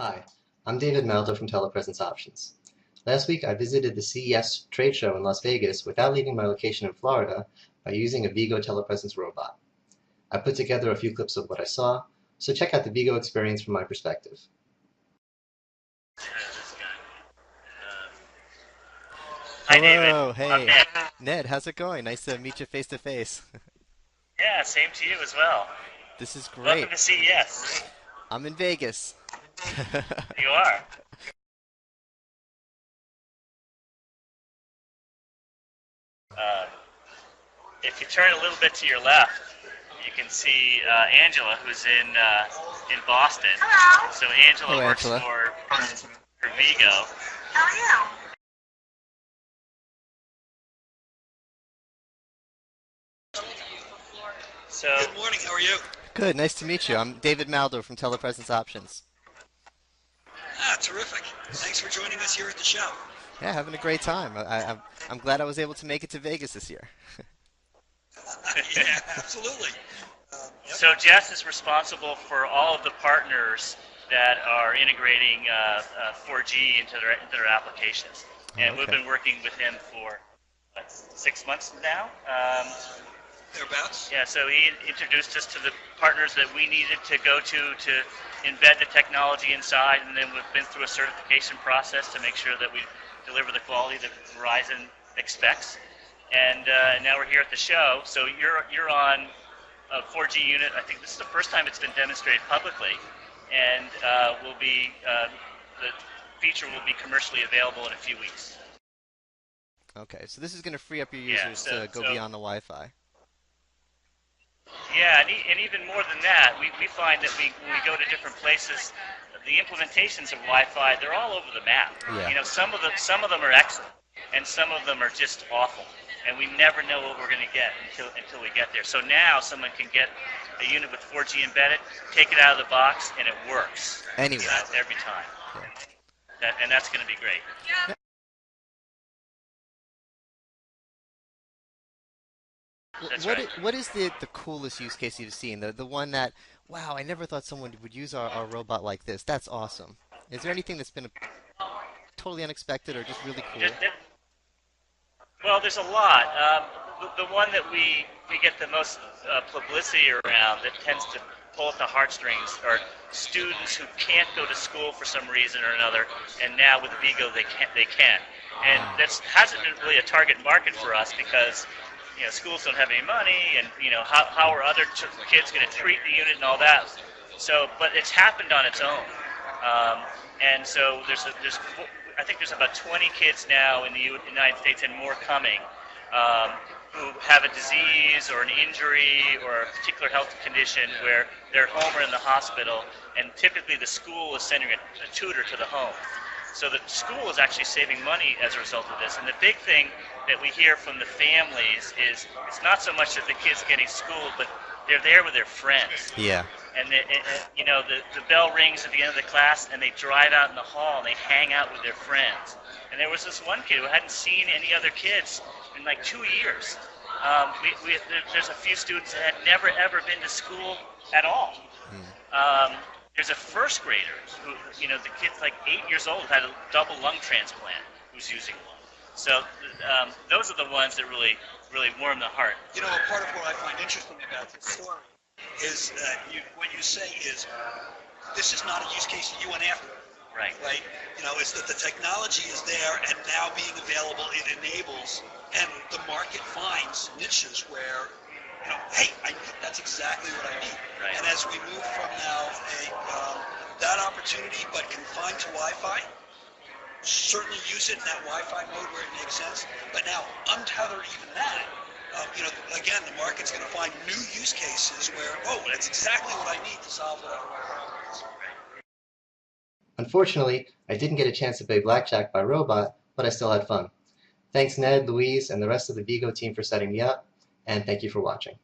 Hi, I'm David Maldo from Telepresence Options. Last week I visited the CES trade show in Las Vegas without leaving my location in Florida by using a Vigo Telepresence robot. I put together a few clips of what I saw, so check out the Vigo experience from my perspective. Hi, David. Hello, I'm hey. Ned. Ned, how's it going? Nice to meet you face to face. Yeah, same to you as well. This is Welcome great. to CES. I'm in Vegas. You are. Uh, if you turn a little bit to your left, you can see Angela, who's in Boston. Hello. So Hello, Angela works Angela. for Vigo. How are you? So Good morning. How are you? Good, nice to meet you. I'm David Maldo from Telepresence Options. Terrific. Thanks for joining us here at the show. Yeah, having a great time. I'm glad I was able to make it to Vegas this year. Yeah, absolutely. Yep. so Jess is responsible for all of the partners that are integrating 4G into their applications, and we've Okay. been working with him for 6 months now. Thereabouts. Yeah, so he introduced us to the partners that we needed to go to embed the technology inside, and then we've been through a certification process to make sure that we deliver the quality that Verizon expects. And now we're here at the show. So you're on a 4G unit. I think this is the first time it's been demonstrated publicly, and the feature will be commercially available in a few weeks. Okay, so this is going to free up your Yeah, users to go beyond the Wi-Fi. Yeah, and even more than that, we find that when we go to different places, the implementations of Wi-Fi, they're all over the map. Yeah. You know, some of them are excellent, and some of them are just awful, and we never know what we're going to get until we get there. So now someone can get a unit with 4G embedded, take it out of the box, and it works. Anyway. Every time. Yeah. And that's going to be great. That's right. What is the coolest use case you've seen? The one that, wow, I never thought someone would use our robot like this. That's awesome. Is there anything that's been totally unexpected or just really cool? Well, there's a lot. The one that we get the most publicity around that tends to pull at the heartstrings are students who can't go to school for some reason or another, and now with Vigo they can. And that hasn't been really a target market for us because schools don't have any money, and how are other kids going to treat the unit and all that. So, but it's happened on its own, and so I think there's about 20 kids now in the United States and more coming who have a disease or an injury or a particular health condition where they're at home or in the hospital, and typically the school is sending a tutor to the home. So the school is actually saving money as a result of this. And the big thing that we hear from the families is it's not so much that the kids getting schooled, but they're there with their friends. Yeah. And the bell rings at the end of the class, and they drive out in the hall and they hang out with their friends. And there was this one kid who hadn't seen any other kids in like 2 years. There's a few students that had never ever been to school at all. There's a first grader who, the kid's like 8 years old, had a double lung transplant, who's using one. So those are the ones that really warm the heart. You know, a part of what I find interesting about this story is that what you say is this is not a use case that you went after. Right. Right? It's that the technology is there and now being available, it enables, and the market finds niches where hey, that's exactly what I need. Right. And as we move from now that opportunity, but confined to Wi-Fi, certainly use it in that Wi-Fi mode where it makes sense. But now untether even that. Again, the market's going to find new use cases where, that's exactly what I need to solve that Wi-Fi. Unfortunately, I didn't get a chance to play blackjack by robot, but I still had fun. Thanks Ned, Louise, and the rest of the Vigo team for setting me up, and thank you for watching.